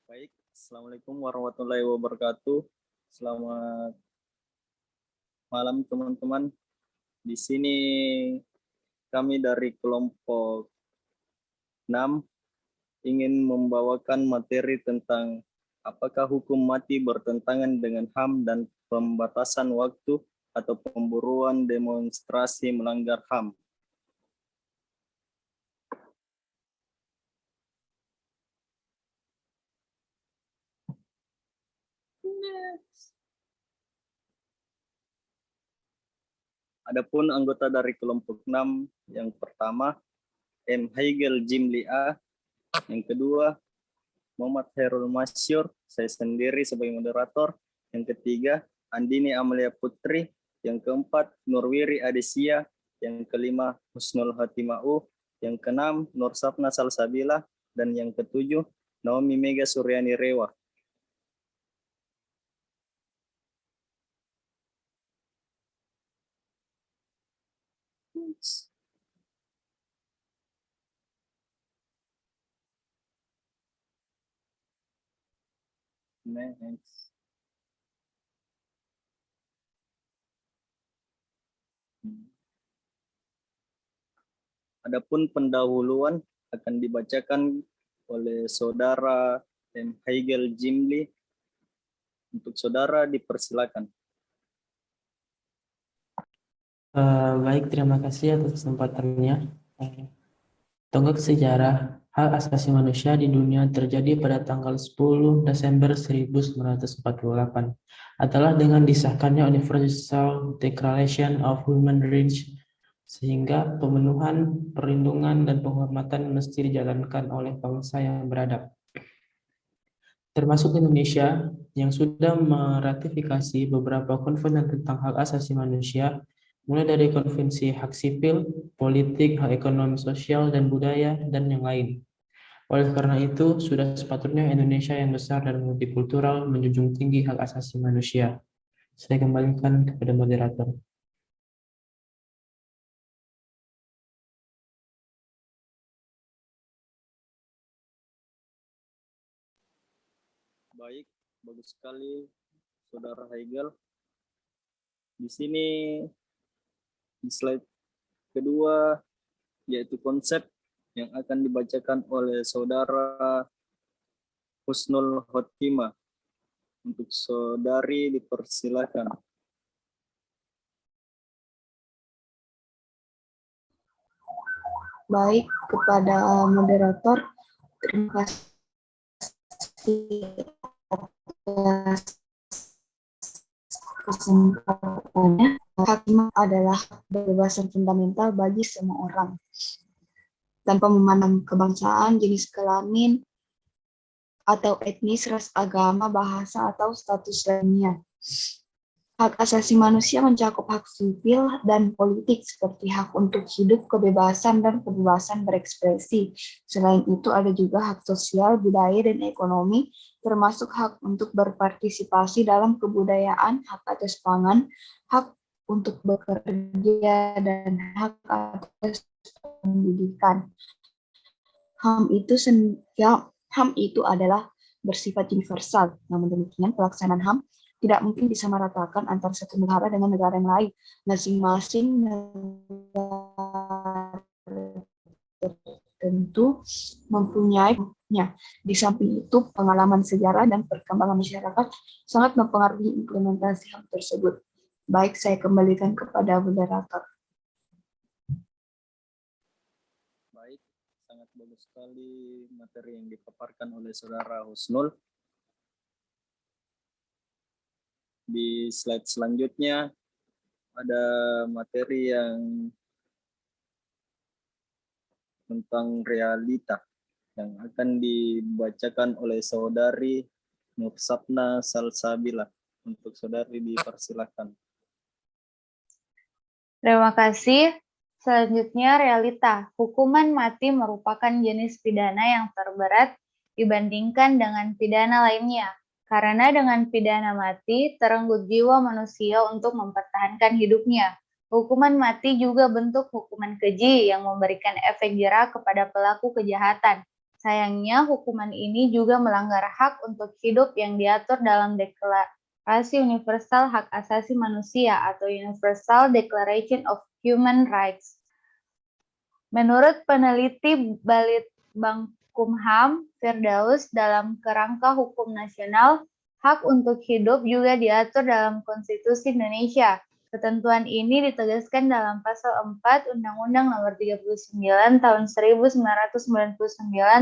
Baik, Assalamualaikum warahmatullahi wabarakatuh. Selamat malam teman-teman. Di sini kami dari kelompok 6 ingin membawakan materi tentang apakah hukum mati bertentangan dengan HAM dan pembatasan waktu atau pemburuan demonstrasi melanggar HAM. Adapun anggota dari kelompok 6 yang pertama M. Haigel Jimli A, yang kedua Muhammad Khairul Masyur, saya sendiri sebagai moderator, yang ketiga Andini Amalia Putri, yang keempat Nurwiri Adesia, yang kelima Husnul Hatimah U, yang keenam Nur Sapna Salsabila, dan yang ketujuh Naomi Mega Suryani Rewa. Next. Adapun pendahuluan akan dibacakan oleh saudara M. Haigel Jimli. Untuk saudara dipersilakan. Baik, terima kasih atas kesempatannya. Tonggak sejarah hak asasi manusia di dunia terjadi pada tanggal 10 Desember 1948 adalah dengan disahkannya Universal Declaration of Human Rights, sehingga pemenuhan, perlindungan, dan penghormatan mesti dijalankan oleh bangsa yang beradab, termasuk Indonesia yang sudah meratifikasi beberapa konvensi tentang hak asasi manusia, mulai dari konvensi hak sipil, politik, hak ekonomi, sosial, dan budaya, dan yang lain. Oleh karena itu, sudah sepatutnya Indonesia yang besar dan multikultural menjunjung tinggi hak asasi manusia. Saya kembalikan kepada moderator. Baik, bagus sekali saudara Haigel. Di sini di slide kedua yaitu konsep yang akan dibacakan oleh saudara Husnul Khotimah. Untuk saudari dipersilakan. Baik, kepada moderator, terima kasih atas kesempatannya. Hak adalah kebebasan fundamental bagi semua orang, tanpa memandang kebangsaan, jenis kelamin, atau etnis, ras, agama, bahasa, atau status lainnya. Hak asasi manusia mencakup hak sipil dan politik seperti hak untuk hidup, kebebasan, dan kebebasan berekspresi. Selain itu ada juga hak sosial, budaya, dan ekonomi, termasuk hak untuk berpartisipasi dalam kebudayaan, hak atas pangan, hak untuk bekerja, dan hak atas pendidikan. HAM itu adalah bersifat universal. Namun demikian, pelaksanaan HAM tidak mungkin disamaratakan antara satu negara dengan negara yang lain. Masing-masing negara tertentu mempunyainya. Di samping itu, pengalaman sejarah dan perkembangan masyarakat sangat mempengaruhi implementasi HAM tersebut. Baik, saya kembalikan kepada moderator. Baik, sangat bagus sekali materi yang dipaparkan oleh saudara Husnul. Di slide selanjutnya ada materi yang tentang realita yang akan dibacakan oleh saudari Nur Sapna Salsabila. Untuk saudari dipersilakan. Terima kasih. Selanjutnya realita. Hukuman mati merupakan jenis pidana yang terberat dibandingkan dengan pidana lainnya. Karena dengan pidana mati, terenggut jiwa manusia untuk mempertahankan hidupnya. Hukuman mati juga bentuk hukuman keji yang memberikan efek jera kepada pelaku kejahatan. Sayangnya, hukuman ini juga melanggar hak untuk hidup yang diatur dalam Deklarasi Universal Hak Asasi Manusia atau Universal Declaration of Human Rights. Menurut peneliti Balitbangkumham, Firdaus, dalam kerangka hukum nasional, hak untuk hidup juga diatur dalam Konstitusi Indonesia. Ketentuan ini ditegaskan dalam Pasal 4 Undang-Undang Nomor 39 Tahun 1999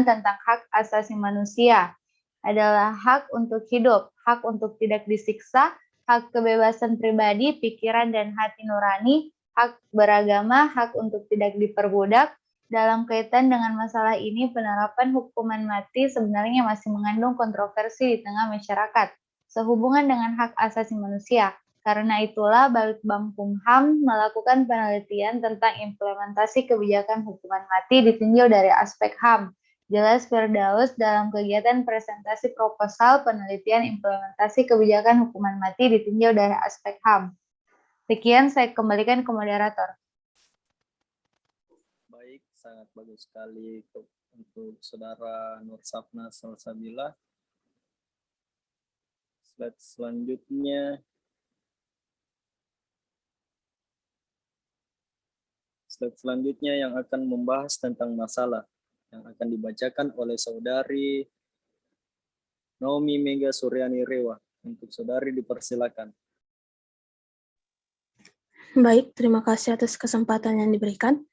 tentang Hak Asasi Manusia. Adalah hak untuk hidup, hak untuk tidak disiksa, hak kebebasan pribadi, pikiran dan hati nurani, hak beragama, hak untuk tidak diperbudak. Dalam kaitan dengan masalah ini, penerapan hukuman mati sebenarnya masih mengandung kontroversi di tengah masyarakat sehubungan dengan hak asasi manusia. Karena itulah, Balitbangkumham melakukan penelitian tentang implementasi kebijakan hukuman mati ditinjau dari aspek HAM. Jelas Firdaus dalam kegiatan presentasi proposal penelitian implementasi kebijakan hukuman mati ditinjau dari aspek HAM. Sekian, saya kembalikan ke moderator. Baik, sangat bagus sekali untuk Saudara Nur Safna Salsabila. Slide selanjutnya. Slide selanjutnya yang akan membahas tentang masalah yang akan dibacakan oleh Saudari Naomi Mega Suryani Rewa. Untuk Saudari dipersilakan. Baik, terima kasih atas kesempatan yang diberikan.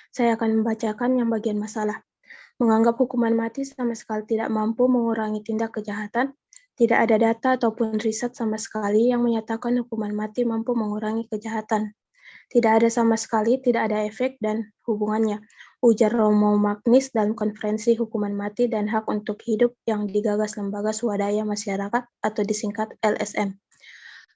Saya akan membacakan yang bagian masalah. Menganggap hukuman mati sama sekali tidak mampu mengurangi tindak kejahatan, tidak ada data ataupun riset sama sekali yang menyatakan hukuman mati mampu mengurangi kejahatan. Tidak ada sama sekali, tidak ada efek dan hubungannya, ujar Romo Magnis dalam konferensi hukuman mati dan hak untuk hidup yang digagas Lembaga Swadaya Masyarakat atau disingkat LSM.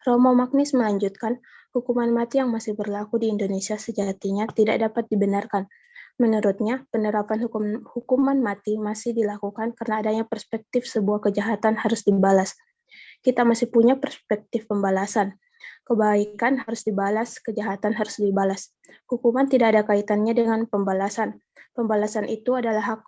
Romo Magnis melanjutkan, hukuman mati yang masih berlaku di Indonesia sejatinya tidak dapat dibenarkan. Menurutnya, penerapan hukuman mati masih dilakukan karena adanya perspektif sebuah kejahatan harus dibalas. Kita masih punya perspektif pembalasan. Kebaikan harus dibalas, kejahatan harus dibalas. Hukuman tidak ada kaitannya dengan pembalasan. Pembalasan itu adalah hak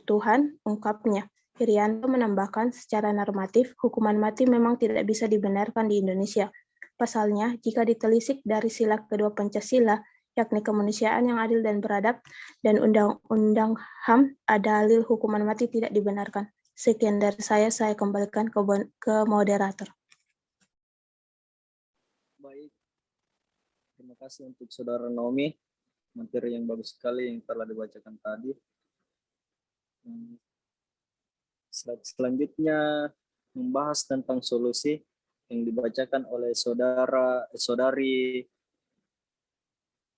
Tuhan, ungkapnya. Irianto menambahkan, secara normatif, hukuman mati memang tidak bisa dibenarkan di Indonesia. Pasalnya, jika ditelisik dari sila kedua Pancasila, yakni kemanusiaan yang adil dan beradab, dan Undang-Undang HAM, dalil hukuman mati tidak dibenarkan. Sekian dari saya kembalikan ke moderator. Baik, terima kasih untuk Saudara Naomi. Materi yang bagus sekali yang telah dibacakan tadi. Slide selanjutnya membahas tentang solusi yang dibacakan oleh Saudari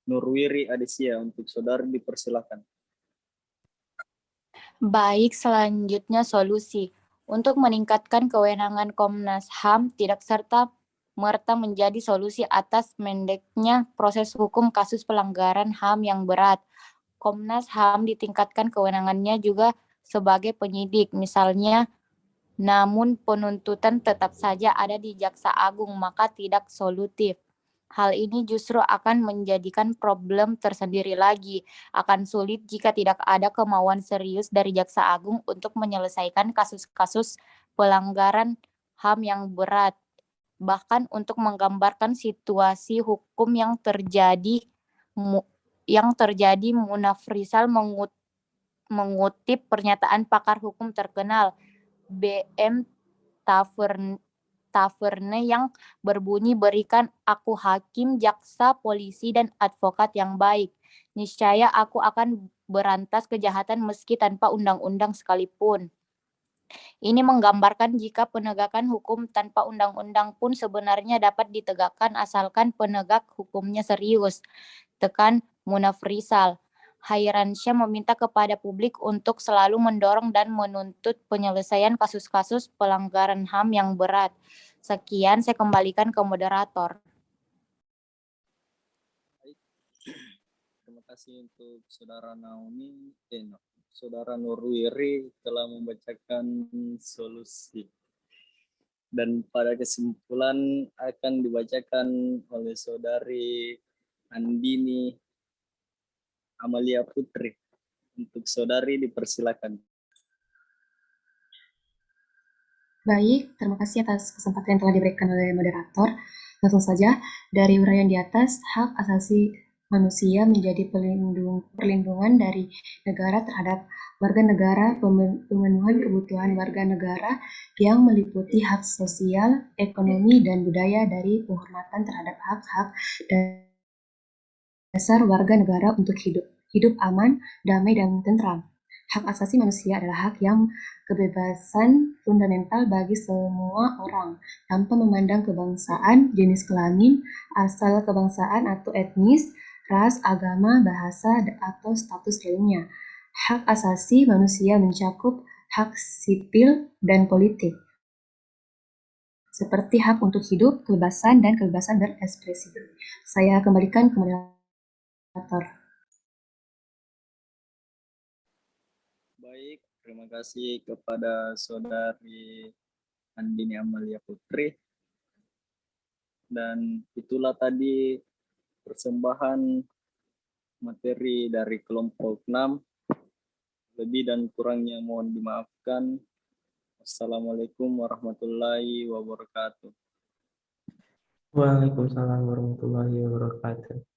Nurwiri Adisia. Untuk Saudari dipersilakan. Baik, selanjutnya solusi. Untuk meningkatkan kewenangan Komnas HAM tidak serta-merta menjadi solusi atas mendeknya proses hukum kasus pelanggaran HAM yang berat. Komnas HAM ditingkatkan kewenangannya juga sebagai penyidik, misalnya, namun penuntutan tetap saja ada di Jaksa Agung, maka tidak solutif. Hal ini justru akan menjadikan problem tersendiri lagi. Akan sulit jika tidak ada kemauan serius dari Jaksa Agung untuk menyelesaikan kasus-kasus pelanggaran HAM yang berat. Bahkan untuk menggambarkan situasi hukum yang terjadi, Munaf Rizal mengutip pernyataan pakar hukum terkenal B.M. Taverne yang berbunyi, berikan aku hakim, jaksa, polisi, dan advokat yang baik. Niscaya aku akan berantas kejahatan meski tanpa undang-undang sekalipun. Ini menggambarkan jika penegakan hukum tanpa undang-undang pun sebenarnya dapat ditegakkan asalkan penegak hukumnya serius. Tekan Munaf Rizal. Hairansyah meminta kepada publik untuk selalu mendorong dan menuntut penyelesaian kasus-kasus pelanggaran HAM yang berat. Sekian, saya kembalikan ke moderator. Terima kasih untuk Saudara Naomi, Saudara Nurwiri telah membacakan solusi. Dan pada kesimpulan akan dibacakan oleh Saudari Andini Amalia Putri. Untuk Saudari dipersilakan. Baik, terima kasih atas kesempatan yang telah diberikan oleh moderator. Langsung saja, dari uraian di atas, hak asasi manusia menjadi perlindungan dari negara terhadap warga negara, pemenuhan kebutuhan warga negara yang meliputi hak sosial, ekonomi, dan budaya dari penghormatan terhadap hak-hak dasar warga negara untuk hidup aman, damai, dan tentram. Hak asasi manusia adalah hak yang kebebasan fundamental bagi semua orang, tanpa memandang kebangsaan, jenis kelamin, asal kebangsaan atau etnis, ras, agama, bahasa, atau status lainnya. Hak asasi manusia mencakup hak sipil dan politik, seperti hak untuk hidup, kebebasan, dan kebebasan berekspresi. Saya kembalikan ke moderator. Baik, terima kasih kepada Saudari Andini Amalia Putri. Dan itulah tadi persembahan materi dari kelompok 6. Lebih dan kurangnya mohon dimaafkan. Assalamualaikum warahmatullahi wabarakatuh. Waalaikumsalam warahmatullahi wabarakatuh.